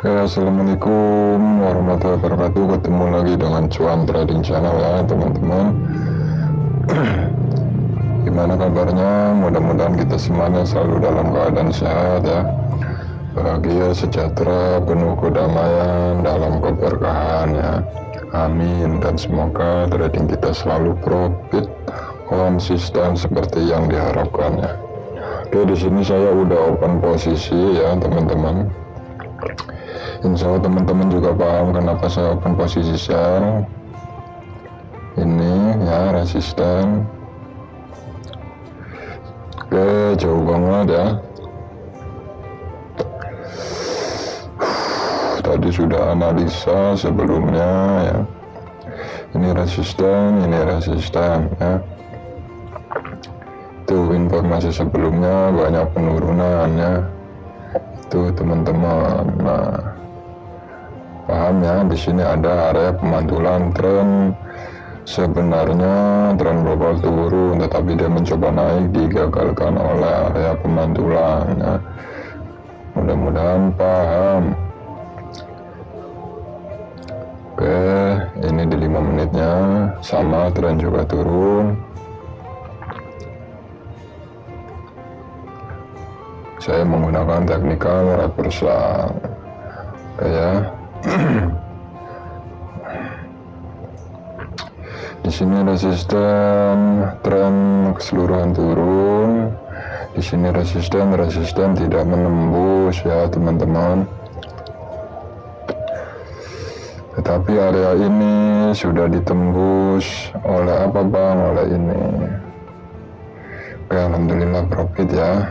Assalamualaikum warahmatullahi wabarakatuh. Ketemu lagi dengan Cuan Trading Channel ya teman-teman. Gimana kabarnya? Mudah-mudahan kita semuanya selalu dalam keadaan sehat ya, bahagia, sejahtera, penuh kedamaian, dalam keberkahan ya. Amin. Dan semoga trading kita selalu profit, konsisten seperti yang diharapkan ya. Oke, di sini saya udah open posisi ya teman-teman. Insya Allah teman-teman juga paham kenapa saya open posisi sell ini ya, resisten. Oke, jauh banget ya. Tadi sudah analisa sebelumnya ya. Ini resisten ya. Itu informasi sebelumnya banyak penurunan ya. Itu teman-teman. Nah, paham ya, di sini ada area pemantulan tren. Sebenarnya tren global turun, tetapi dia mencoba naik, digagalkan oleh area pemantulan ya. Mudah-mudahan paham. Oke, ini di 5 menitnya sama, tren juga turun. Saya menggunakan teknikal reversal. Oke ya. Di sini resisten tren keseluruhan turun. Di sini resisten tidak menembus ya teman-teman. Tetapi area ini sudah ditembus oleh apa bang? Oleh ini. Oke, alhamdulillah profit ya.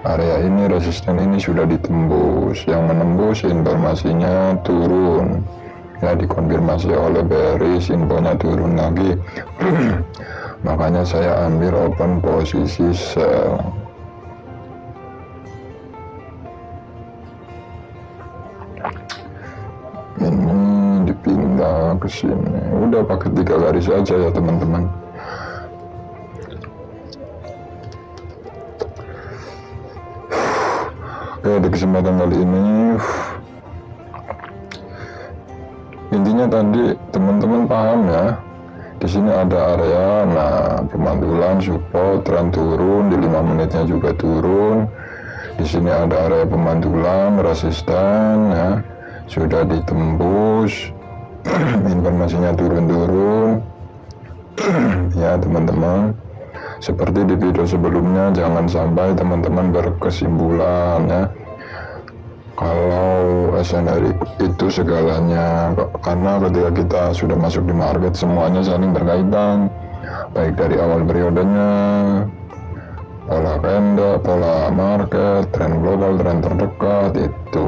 Area ini, resisten ini sudah ditembus. Yang menembus informasinya turun ya, dikonfirmasi oleh bearish, infonya turun lagi. Makanya saya ambil open posisi sell. Ini dipindah ke sini. Udah pakai 3 garis aja ya teman-teman. Oke, di kesempatan kali ini intinya tadi teman-teman paham ya. Di sini ada area, nah pemantulan, support, tren turun, di 5 menitnya juga turun. Di sini ada area pemantulan, resisten ya, sudah ditembus. Informasinya turun-turun ya teman-teman. Seperti di video sebelumnya, jangan sampai teman-teman berkesimpulan ya kalau SNR itu segalanya, karena ketika kita sudah masuk di market semuanya saling berkaitan, baik dari awal periodenya, pola candle, pola market, tren global, tren terdekat, itu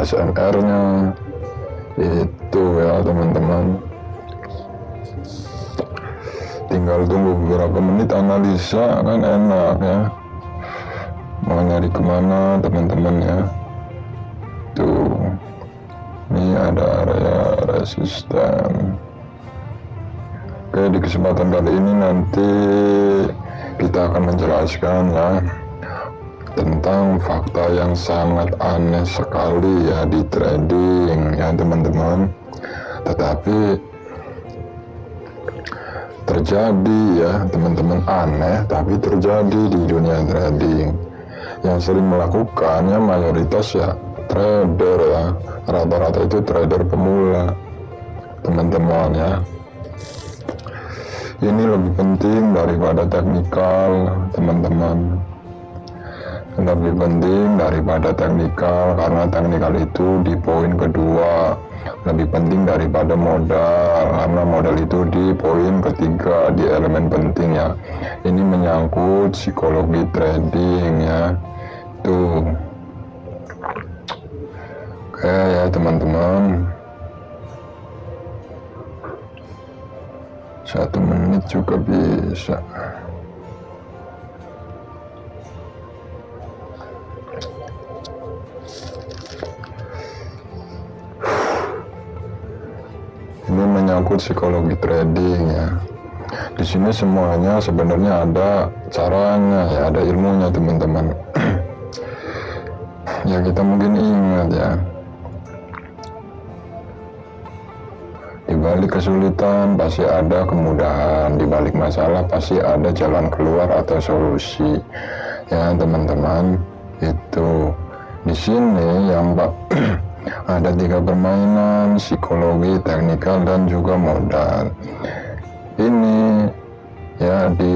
SNR-nya itu ya teman-teman. Tinggal tunggu beberapa menit analisa kan enak ya. Mau nyari kemana teman-teman ya. Tuh, ini ada area resisten. Oke, di kesempatan kali ini nanti kita akan menjelaskan ya tentang fakta yang sangat aneh sekali ya di trading ya teman-teman. Tetapi terjadi ya teman-teman, aneh tapi terjadi di dunia trading. Yang sering melakukannya mayoritas ya trader ya, rata-rata itu trader pemula teman-teman ya. Ini lebih penting daripada teknikal teman-teman, lebih penting daripada teknikal, karena teknikal itu di poin kedua. Lebih penting daripada modal, karena modal itu di poin ketiga, di elemen penting ya. Ini menyangkut psikologi trading ya. Tuh. Oke ya teman-teman. 1 menit juga bisa. Ini menyangkut psikologi trading ya. Di sini semuanya sebenarnya ada caranya ya, ada ilmunya teman-teman. Ya kita mungkin ingat ya, di balik kesulitan pasti ada kemudahan, di balik masalah pasti ada jalan keluar atau solusi. Ya teman-teman, itu di sini yang ada 3 permainan: psikologi, teknikal, dan juga modal. Ini ya, di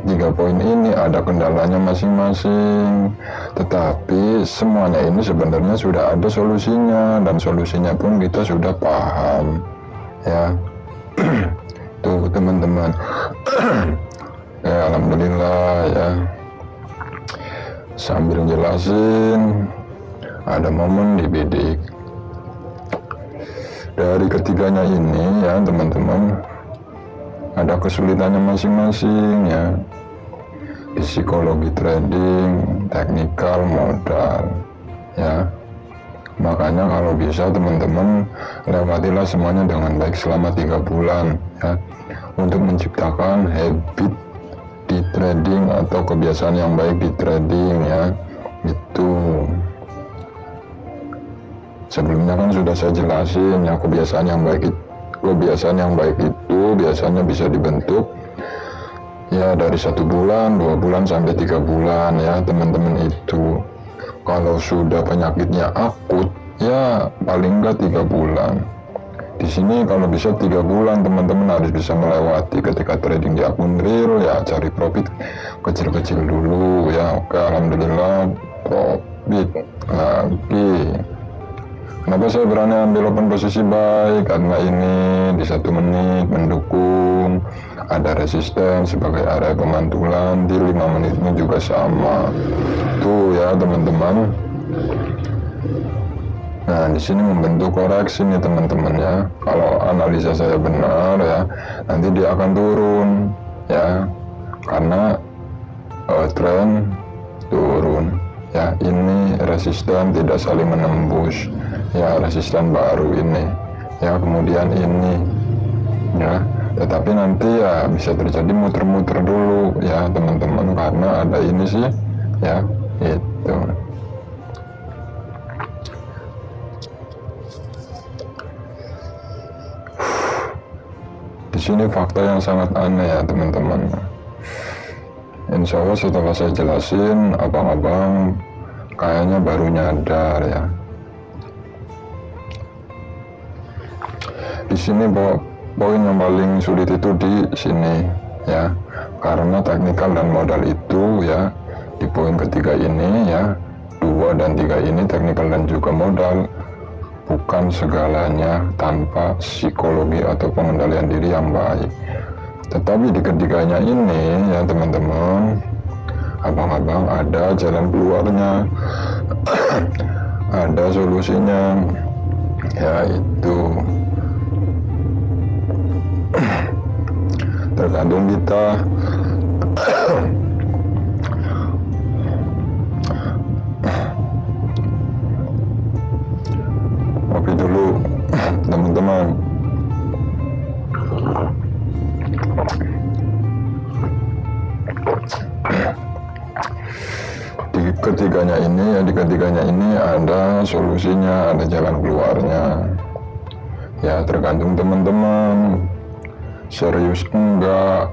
3 poin ini ada kendalanya masing-masing, tetapi semuanya ini sebenarnya sudah ada solusinya, dan solusinya pun kita sudah paham ya. Tuh teman-teman. Ya alhamdulillah ya, sambil jelasin ada momen dibidik. Dari ketiganya ini ya teman-teman, ada kesulitannya masing-masing ya, di psikologi trading, teknikal, modal ya. Makanya kalau bisa teman-teman lewatilah semuanya dengan baik selama 3 bulan ya, untuk menciptakan habit di trading atau kebiasaan yang baik di trading ya. Itu sebelumnya kan sudah saya jelasin ya, kebiasaan yang baik itu biasanya bisa dibentuk ya dari 1 bulan, 2 bulan sampai 3 bulan ya teman-teman. Itu kalau sudah penyakitnya akut ya paling enggak 3 bulan. Di sini kalau bisa 3 bulan teman-teman harus bisa melewati. Ketika trading di akun real ya, cari profit kecil-kecil dulu ya. Oke, alhamdulillah profit lagi. Kenapa saya berani ambil open posisi buy? Karena ini di 1 menit mendukung, ada resisten sebagai area pemantulan, di 5 menitnya juga sama. Tuh ya teman-teman. Nah di sini membentuk koreksi nih teman-teman ya. Kalau analisa saya benar ya, nanti dia akan turun ya, karena tren turun ya. Ini resisten tidak saling menembus ya, resisten baru ini ya, kemudian ini ya, tetapi nanti ya bisa terjadi muter-muter dulu ya teman-teman, karena ada ini sih ya. Itu di sini fakta yang sangat aneh ya teman-teman. Insya Allah setelah saya jelasin, abang-abang kayaknya baru nyadar ya. Di sini poin yang paling sulit itu di sini ya, karena teknikal dan modal itu ya, di poin ketiga ini ya, 2 dan 3 ini teknikal dan juga modal bukan segalanya tanpa psikologi atau pengendalian diri yang baik. Tetapi di ketiganya ini ya teman-teman, abang-abang ada jalan keluarnya, ada solusinya ya. Itu tergantung kita. Kopi dulu teman-teman. Di ketiganya ini ada solusinya, ada jalan keluarnya ya. Tergantung teman-teman serius enggak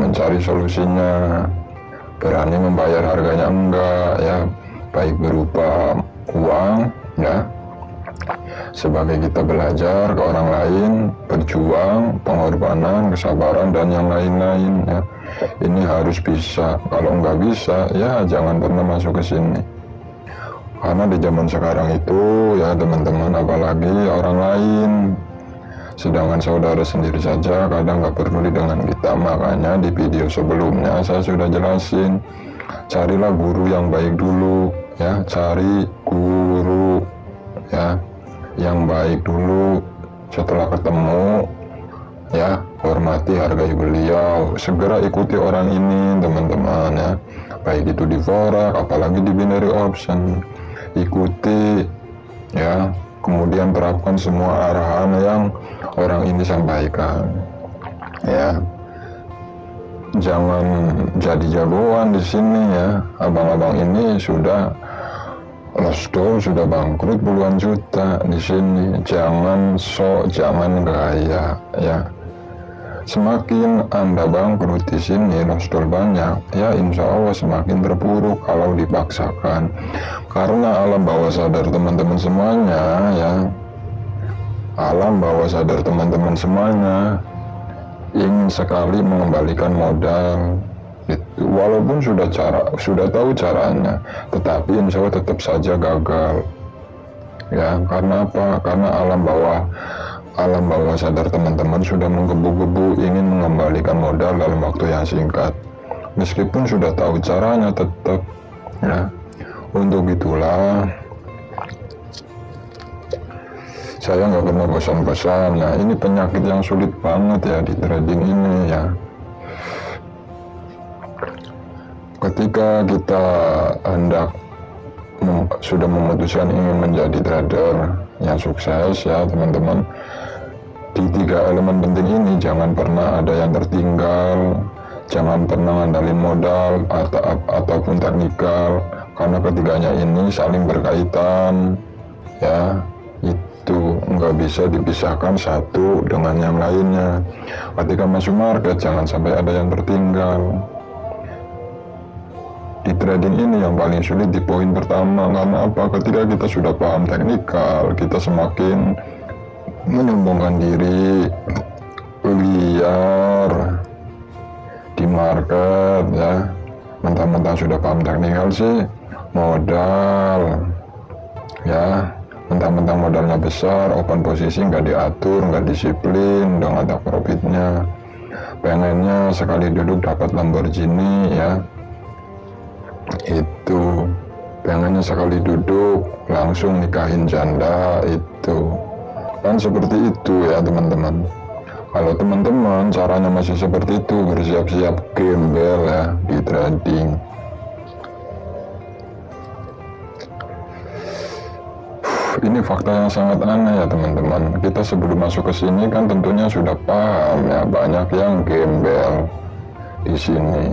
mencari solusinya, berani membayar harganya enggak ya, baik berupa uang ya, sebagai kita belajar ke orang lain, berjuang, pengorbanan, kesabaran, dan yang lain-lain ya. Ini harus bisa. Kalau nggak bisa ya jangan pernah masuk ke sini, karena di zaman sekarang itu ya teman-teman, apalagi orang lain, sedangkan saudara sendiri saja kadang nggak peduli dengan kita. Makanya di video sebelumnya saya sudah jelasin, carilah guru yang baik dulu ya, cari guru ya yang baik dulu. Setelah ketemu ya, hormati, hargai beliau, segera ikuti orang ini teman-teman ya, baik itu di forex apalagi di binary option. Ikuti ya, kemudian terapkan semua arahan yang orang ini sampaikan ya. Jangan jadi jagoan di sini ya. Abang-abang ini sudah Losdol sudah bangkrut puluhan juta di sini. Jangan sok, jangan gaya ya. Semakin Anda bangkrut di sini, losdol banyak, ya insya Allah semakin terpuruk kalau dipaksakan. Karena alam bawah sadar teman-teman semuanya ya, alam bawah sadar teman-teman semuanya ingin sekali mengembalikan modal. Itu walaupun sudah tahu caranya, tetapi insya Allah tetap saja gagal. Ya, karena apa? Karena alam bawah sadar teman-teman sudah menggebu-gebu ingin mengembalikan modal dalam waktu yang singkat. Meskipun sudah tahu caranya tetap ya. Untuk itulah saya nggak pernah bosan-bosan. Nah, ini penyakit yang sulit banget ya di trading ini ya. Ketika kita hendak sudah memutuskan ingin menjadi trader yang sukses ya teman-teman, di 3 elemen penting ini jangan pernah ada yang tertinggal, jangan pernah ngandalin modal ataupun teknikal, karena ketiganya ini saling berkaitan ya. Itu nggak bisa dipisahkan satu dengan yang lainnya. Ketika masuk market jangan sampai ada yang tertinggal. Di trading ini yang paling sulit di poin pertama. Karena apa? Ketika kita sudah paham teknikal, kita semakin menyombongkan diri, liar di market ya. Mentang-mentang sudah paham teknikal sih modal ya, mentang-mentang modalnya besar, open posisi nggak diatur, nggak disiplin dengan tak profitnya. Pengennya sekali duduk dapat Lamborghini ya, itu pengennya sekali duduk langsung nikahin janda, itu kan seperti itu ya teman-teman. Kalau teman-teman caranya masih seperti itu, bersiap-siap gembel ya di trading. Ini fakta yang sangat aneh ya teman-teman. Kita sebelum masuk ke sini kan tentunya sudah paham ya, banyak yang gembel di sini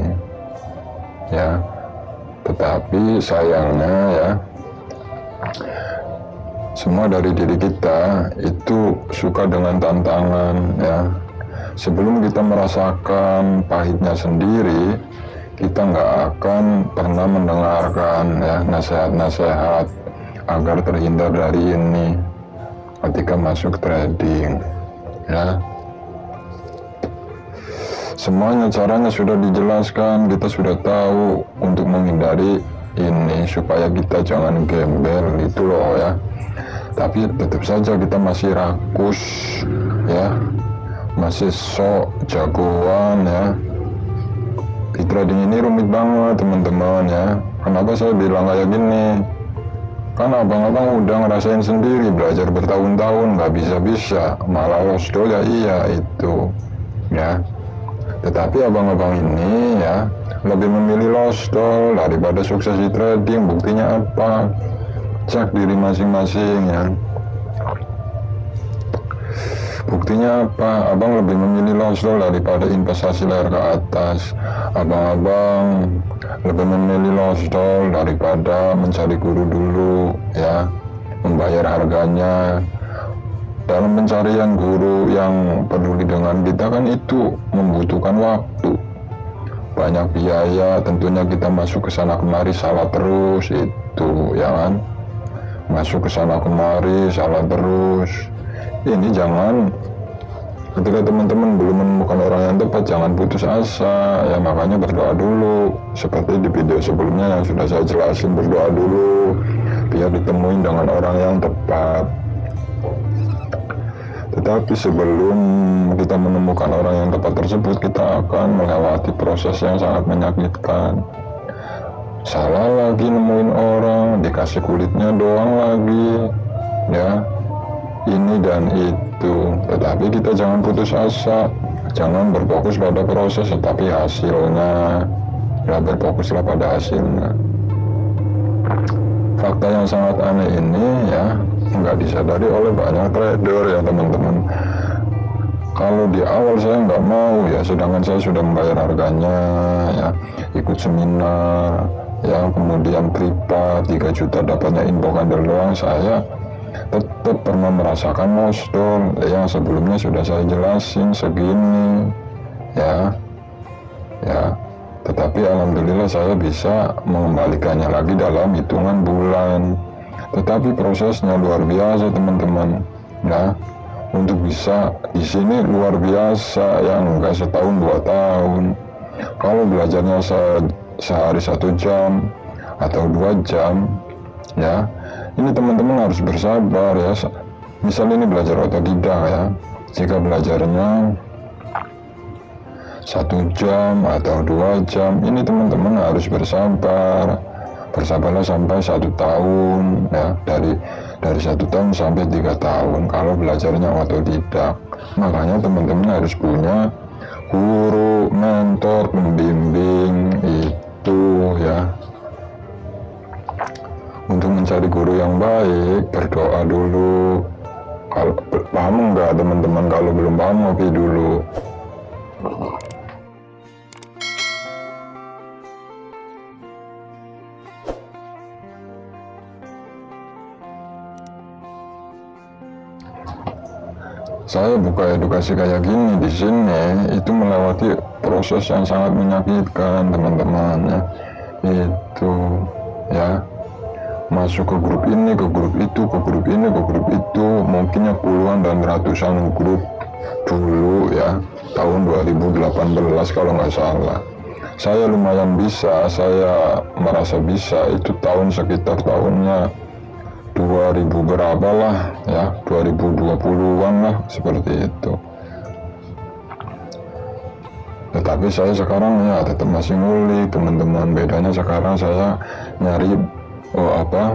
ya. Tetapi sayangnya ya, semua dari diri kita itu suka dengan tantangan ya. Sebelum kita merasakan pahitnya sendiri, kita nggak akan pernah mendengarkan ya nasihat-nasihat agar terhindar dari ini ketika masuk trading ya. Semuanya caranya sudah dijelaskan, kita sudah tahu untuk menghindari ini supaya kita jangan gembel itu loh ya. Tapi tetap saja kita masih rakus ya, masih sok jagoan ya. Di trading ini rumit banget teman-teman ya. Kenapa saya bilang kayak gini? Karena abang-abang udah ngerasain sendiri, belajar bertahun-tahun nggak bisa-bisa, malah losdol ya iya itu ya. Tetapi abang-abang ini ya lebih memilih losdol daripada sukses di trading. Buktinya apa? Cek diri masing-masing ya. Buktinya apa? Abang lebih memilih losdol daripada investasi layar ke atas. Abang-abang lebih memilih losdol daripada mencari guru dulu ya, membayar harganya. Dalam pencarian guru yang peduli dengan kita kan itu membutuhkan waktu, banyak biaya, tentunya kita masuk ke sana kemari salah terus itu ya kan, masuk ke sana kemari salah terus. Ini jangan, ketika teman-teman belum menemukan orang yang tepat jangan putus asa ya, makanya berdoa dulu seperti di video sebelumnya yang sudah saya jelasin, berdoa dulu biar ditemuin dengan orang yang tepat. Tetapi sebelum kita menemukan orang yang tepat tersebut, kita akan melewati proses yang sangat menyakitkan. Salah lagi nemuin orang, dikasih kulitnya doang lagi ya, ini dan itu. Tetapi kita jangan putus asa, jangan berfokus pada proses tetapi hasilnya ya, berfokuslah pada hasilnya. Fakta yang sangat aneh ini ya nggak disadari oleh banyak trader ya teman-teman. Kalau di awal saya nggak mau ya, sedangkan saya sudah membayar harganya ya, ikut seminar, yang kemudian privat 3 juta dapatnya info handle doang, saya tetap pernah merasakan lost doll yang sebelumnya sudah saya jelasin segini ya. Tetapi alhamdulillah saya bisa mengembalikannya lagi dalam hitungan bulan. Tetapi prosesnya luar biasa teman-teman. Nah, untuk bisa di sini luar biasa, yang enggak setahun 2 tahun. Kalau belajarnya sehari 1 jam atau 2 jam, ya, ini teman-teman harus bersabar ya. Misal ini belajar otodidak ya. Jika belajarnya 1 jam atau 2 jam, ini teman-teman harus bersabar. Bersabarlah sampai 1 tahun ya, dari 1 tahun sampai 3 tahun kalau belajarnya otodidak. Makanya teman-teman harus punya guru, mentor, pembimbing itu ya. Untuk mencari guru yang baik, berdoa dulu. Kalau paham enggak teman-teman? Kalau belum paham, ngopi dulu. Saya buka edukasi kayak gini di sini itu melewati proses yang sangat menyakitkan teman-teman ya. Itu ya, masuk ke grup ini, ke grup itu, ke grup ini, ke grup itu, mungkinnya puluhan dan ratusan grup dulu ya, tahun 2018 kalau nggak salah. Saya lumayan bisa, saya merasa bisa itu sekitar tahunnya 2000 berapa lah ya, 2020-an lah seperti itu. Tetapi saya sekarang ya tetap masih ngulik teman-teman. Bedanya sekarang saya nyari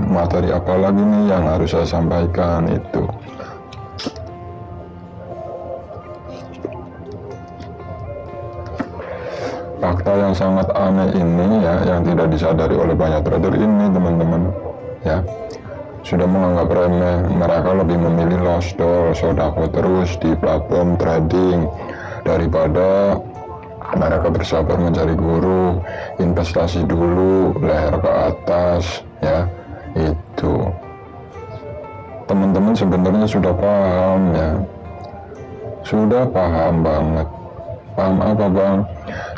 materi apa lagi nih yang harus saya sampaikan itu. Fakta yang sangat aneh ini ya, yang tidak disadari oleh banyak trader ini teman-teman ya, sudah menganggap remeh. Mereka lebih memilih lost doll, sodako terus di platform trading daripada mereka bersabar mencari guru, investasi dulu, leher ke atas ya. Itu teman-teman sebenarnya sudah paham ya, sudah paham banget. Paham apa bang?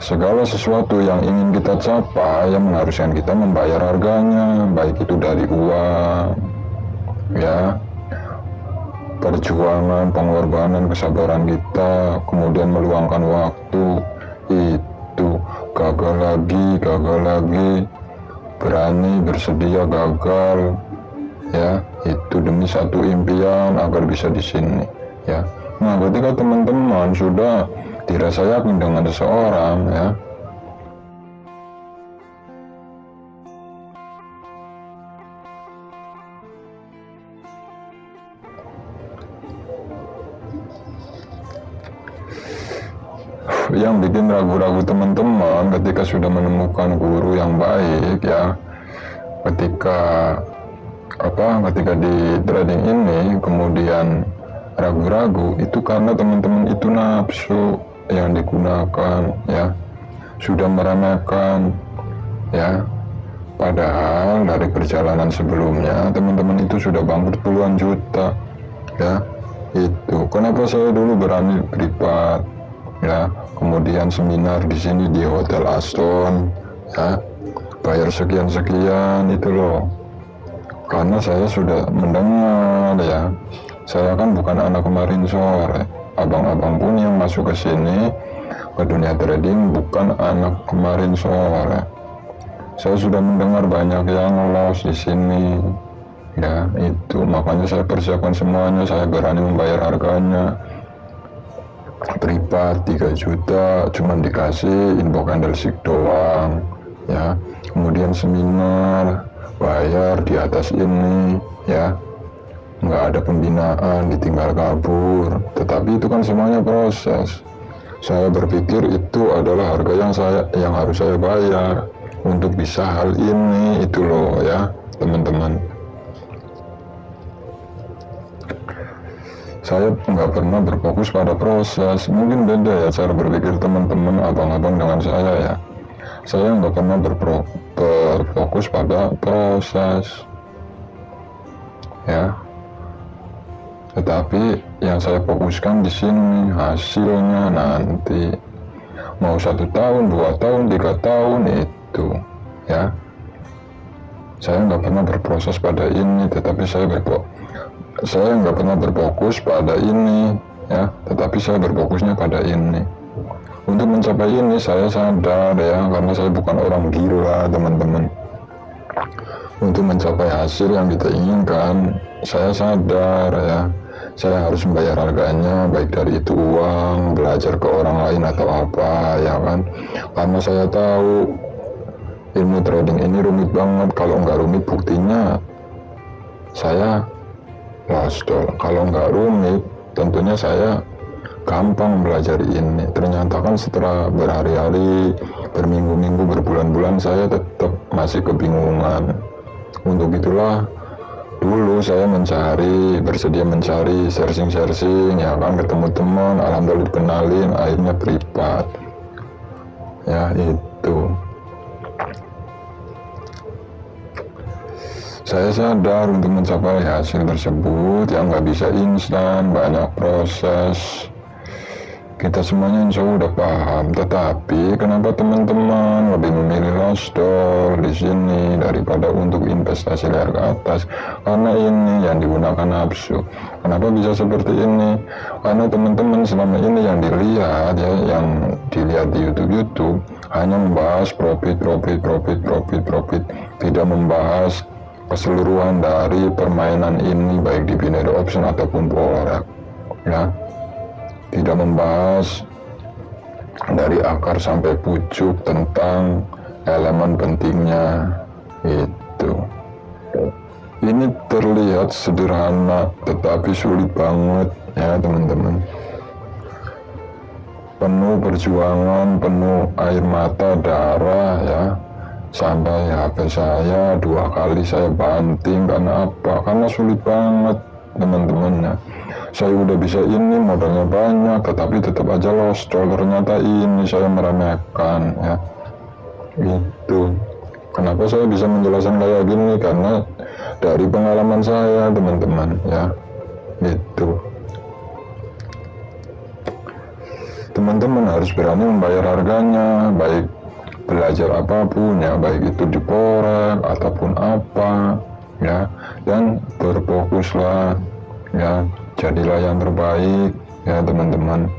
Segala sesuatu yang ingin kita capai yang mengharuskan kita membayar harganya, baik itu dari uang ya, perjuangan, pengorbanan, kesabaran kita, kemudian meluangkan waktu, itu gagal lagi, berani bersedia gagal ya, itu demi satu impian agar bisa di sini ya. Nah, ketika teman-teman sudah dirasa yakin dengan seseorang ya, yang bikin ragu-ragu teman-teman ketika sudah menemukan guru yang baik ya, ketika di trading ini kemudian ragu-ragu, itu karena teman-teman itu nafsu yang digunakan ya, sudah meremehkan ya. Padahal dari perjalanan sebelumnya teman-teman itu sudah bangkrut puluhan juta ya. Itu kenapa saya dulu berani privat ya, kemudian seminar di sini di Hotel Aston ya, bayar sekian itu loh, karena saya sudah mendengar ya. Saya kan bukan anak kemarin sore, abang-abang pun yang masuk ke sini ke dunia trading bukan anak kemarin sore. Saya sudah mendengar banyak yang loss di sini ya. Itu makanya saya persiapkan semuanya, saya berani membayar harganya. Privat 3 juta cuman dikasih info candlestick doang ya, kemudian seminar bayar di atas ini ya, nggak ada pembinaan, ditinggal kabur. Tetapi itu kan semuanya proses. Saya berpikir itu adalah harga yang harus saya bayar untuk bisa hal ini, itu loh ya teman-teman. Saya nggak pernah berfokus pada proses. Mungkin beda ya cara berpikir teman-teman abang-abang dengan saya ya. Saya nggak pernah berfokus pada proses, ya. Tetapi yang saya fokuskan di sini hasilnya nanti, mau 1 tahun, 2 tahun, 3 tahun itu, ya. Saya nggak pernah berproses pada ini, tetapi saya nggak pernah berfokus pada ini, ya. Tetapi saya berfokusnya pada ini. Untuk mencapai ini saya sadar, ya, karena saya bukan orang gila, teman-teman. Untuk mencapai hasil yang kita inginkan, saya sadar, ya, saya harus membayar harganya, baik dari itu uang, belajar ke orang lain atau apa, ya kan. Karena saya tahu ilmu trading ini rumit banget. Kalau nggak rumit, buktinya saya lost doll. Kalau nggak rumit, tentunya saya gampang belajar ini. Ternyata kan setelah berhari-hari, berminggu-minggu, berbulan-bulan, saya tetap masih kebingungan. Untuk itulah dulu saya bersedia mencari, searching, ya kan, ketemu teman, alhamdulillah kenalin, akhirnya privat, ya. Itu saya sadar untuk mencapai hasil tersebut yang nggak bisa instan, banyak proses. Kita semuanya insya Allah udah paham, tetapi kenapa teman-teman lebih memilih lost doll di sini daripada untuk investasi layar ke atas? Karena ini yang digunakan nafsu. Kenapa bisa seperti ini? Karena teman-teman selama ini yang dilihat, ya, yang dilihat di YouTube hanya membahas profit, tidak membahas keseluruhan dari permainan ini, baik di binary option ataupun forex, ya. Tidak membahas dari akar sampai pucuk tentang elemen pentingnya itu. Ini terlihat sederhana tetapi sulit banget, ya teman-teman. Penuh perjuangan, penuh air mata, darah, ya. Sampai HP saya 2 kali saya banting. Karena apa? Karena sulit banget, teman-teman, ya. Saya udah bisa ini, modalnya banyak, tetapi tetap aja lost doll. Ternyata ini saya meremehkan, ya. Itu kenapa saya bisa menjelaskan kayak gini, karena dari pengalaman saya, teman-teman, ya. Itu teman-teman harus berani membayar harganya, baik belajar apapun, ya, baik itu di forex ataupun apa, ya. Dan berfokuslah, ya, jadilah yang terbaik, ya teman-teman.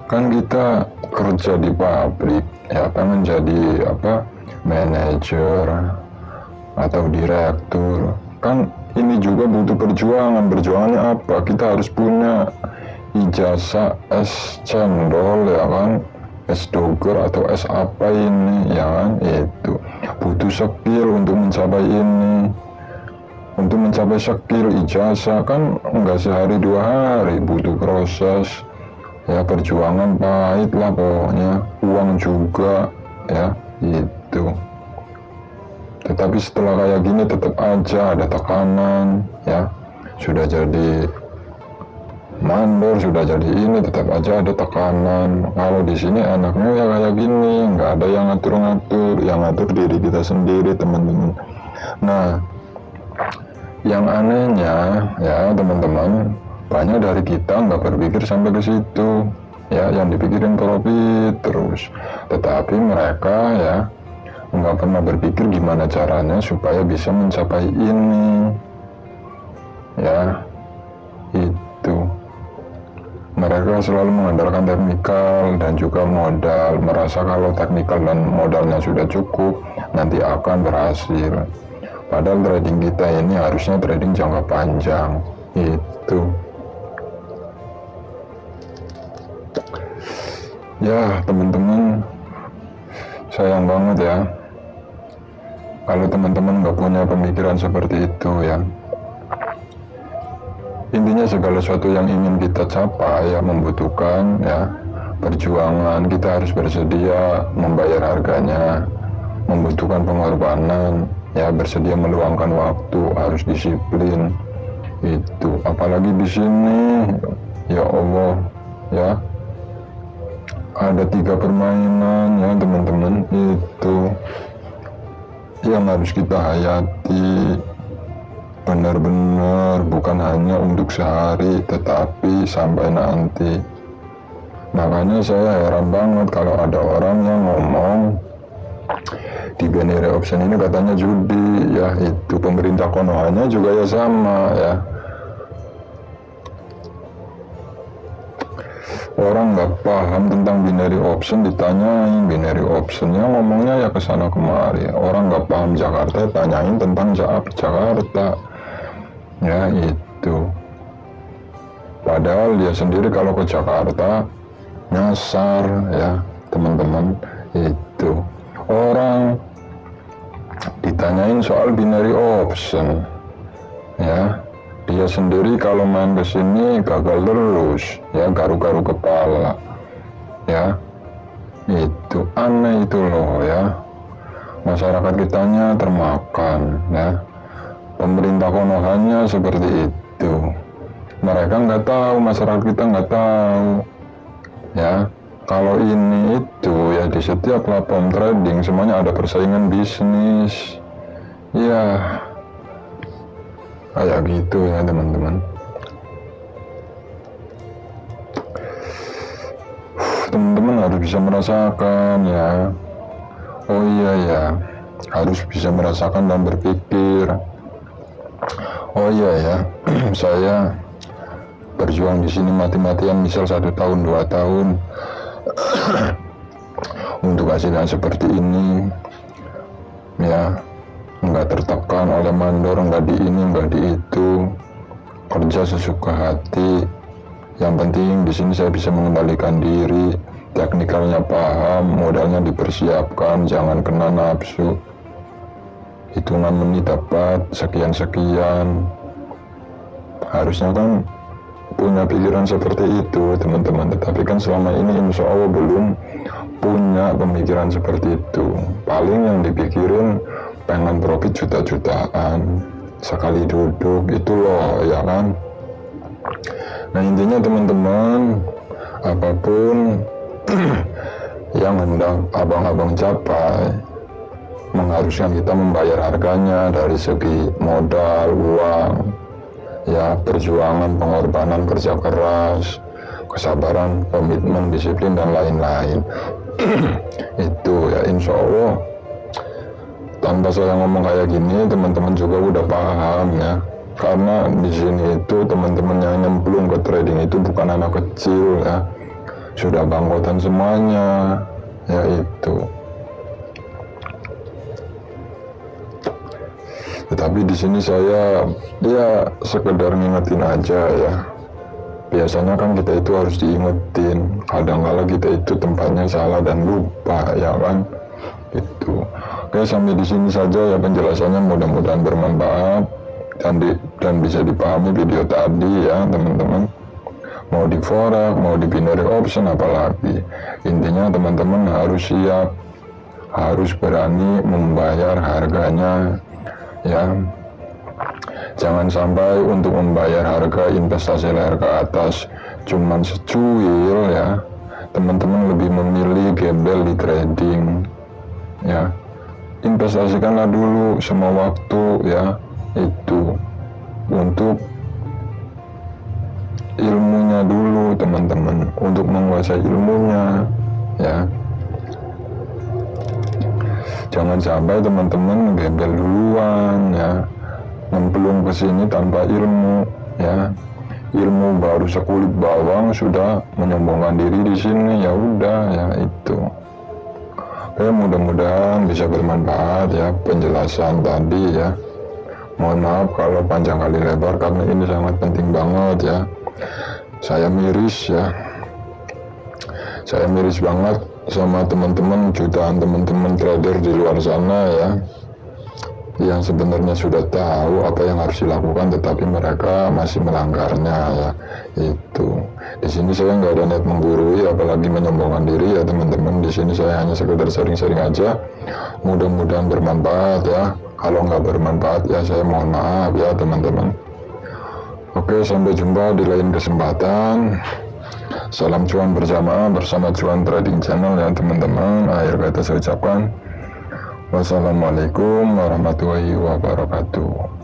Kan kita kerja di pabrik, ya, pengen jadi apa, manajer atau direktur. Kan ini juga butuh perjuangan. Perjuangannya apa? Kita harus punya ijazah S cendol, ya kan, S doger atau S apa ini, ya kan. Itu butuh skill untuk mencapai ini. Untuk mencapai skill ijazah kan enggak sehari 2 hari, butuh proses, ya, perjuangan pahit lah pokoknya, uang juga, ya, itu. Tetapi setelah kayak gini tetap aja ada tekanan, ya. Sudah jadi mandor, sudah jadi ini, tetap aja ada tekanan. Kalau di sini enaknya ya kayak gini, nggak ada yang ngatur-ngatur, yang ngatur diri kita sendiri, teman-teman. Nah, yang anehnya, ya teman-teman, banyak dari kita nggak berpikir sampai ke situ, ya, yang dipikirin profit terus. Tetapi mereka, ya, nggak pernah berpikir gimana caranya supaya bisa mencapai ini, ya. Itu mereka selalu mengandalkan teknikal dan juga modal, merasa kalau teknikal dan modalnya sudah cukup nanti akan berhasil. Padahal trading kita ini harusnya trading jangka panjang. Itu, ya teman-teman, sayang banget, ya, kalau teman-teman nggak punya pemikiran seperti itu, ya. Intinya segala sesuatu yang ingin kita capai, ya, membutuhkan, ya, perjuangan. Kita harus bersedia membayar harganya, membutuhkan pengorbanan, ya, bersedia meluangkan waktu, harus disiplin. Itu apalagi di sini, ya Allah, ya, ada 3 permainan ya teman-teman, itu yang harus kita hayati benar-benar, bukan hanya untuk sehari tetapi sampai nanti. Makanya saya heran banget kalau ada orang yang ngomong di binary option ini katanya judi ya. Itu pemerintah Konohanya juga ya sama ya. Orang nggak paham tentang binary option ditanyain binary optionnya, ngomongnya ya kesana kemari. Orang nggak paham Jakarta tanyain tentang Jakarta ya itu. Padahal dia sendiri kalau ke Jakarta nyasar ya teman-teman. Itu orang ditanyain soal binary option ya, dia sendiri kalau main ke sini gagal terus ya, garu-garu kepala ya. Itu aneh itu loh ya, masyarakat kitanya termakan ya. Pemerintah Konohanya seperti itu, mereka nggak tahu, masyarakat kita nggak tahu ya. Kalau ini itu ya, di setiap platform trading semuanya ada persaingan bisnis ya, kayak gitu ya teman-teman. Teman-teman harus bisa merasakan ya. Oh iya ya, harus bisa merasakan dan berpikir. Oh iya ya, saya berjuang di sini mati-matian, misal 1 tahun 2 tahun untuk hasil yang seperti ini ya, nggak tertekan oleh mandor, nggak di ini nggak di itu, kerja sesuka hati. Yang penting di sini saya bisa mengembalikan diri, teknikalnya paham, modalnya dipersiapkan, jangan kena nafsu. Hitungan menit dapat sekian-sekian. Harusnya kan punya pikiran seperti itu teman-teman, tetapi kan selama ini insya Allah belum punya pemikiran seperti itu. Paling yang dipikirin pengen profit juta-jutaan sekali duduk itu loh ya kan. Nah intinya teman-teman, apapun yang hendak abang-abang capai mengharuskan kita membayar harganya dari segi modal, uang ya, perjuangan, pengorbanan, kerja keras, kesabaran, komitmen, disiplin dan lain-lain. Itu ya insya Allah tanpa saya ngomong kayak gini teman-teman juga udah paham ya, karena di sini itu teman-teman yang nyemplung ke trading itu bukan anak kecil ya, sudah bangkotan semuanya ya. Itu tetapi di sini saya ya sekedar ngingetin aja ya. Biasanya kan kita itu harus diingetin, kadang-kala kita itu tempatnya salah dan lupa ya kan. Itu oke, sampai di sini saja ya penjelasannya, mudah-mudahan bermanfaat dan bisa dipahami video tadi ya teman-teman. Mau di forex, mau di binary option apalagi, intinya teman-teman harus siap, harus berani membayar harganya ya. Jangan sampai untuk membayar harga investasi layar ke atas cuman secuil ya. Teman-teman lebih memilih gembel di trading ya. Investasikanlah dulu semua waktu ya, itu untuk ilmunya dulu teman-teman, untuk menguasai ilmunya ya. Jangan sampai teman-teman gembel duluan ya, nyemplung ke sini tanpa ilmu ya. Ilmu baru sekulit bawang sudah menyombongkan diri di sini, ya udah ya itu. Oke, mudah-mudahan bisa bermanfaat ya penjelasan tadi ya. Mohon maaf kalau panjang kali lebar karena ini sangat penting banget ya. Saya miris ya. Saya miris banget sama teman-teman, jutaan teman-teman trader di luar sana ya, yang sebenarnya sudah tahu apa yang harus dilakukan tetapi mereka masih melanggarnya ya. Itu di sini saya nggak ada niat menggurui apalagi menyombongkan diri ya teman-teman. Di sini saya hanya sekedar sharing-sharing aja, mudah-mudahan bermanfaat ya. Kalau nggak bermanfaat ya saya mohon maaf ya teman-teman. Oke, sampai jumpa di lain kesempatan. Salam cuan berjamaah bersama Cuan Trading Channel ya teman-teman. Akhir kata saya ucapkan wassalamualaikum warahmatullahi wabarakatuh.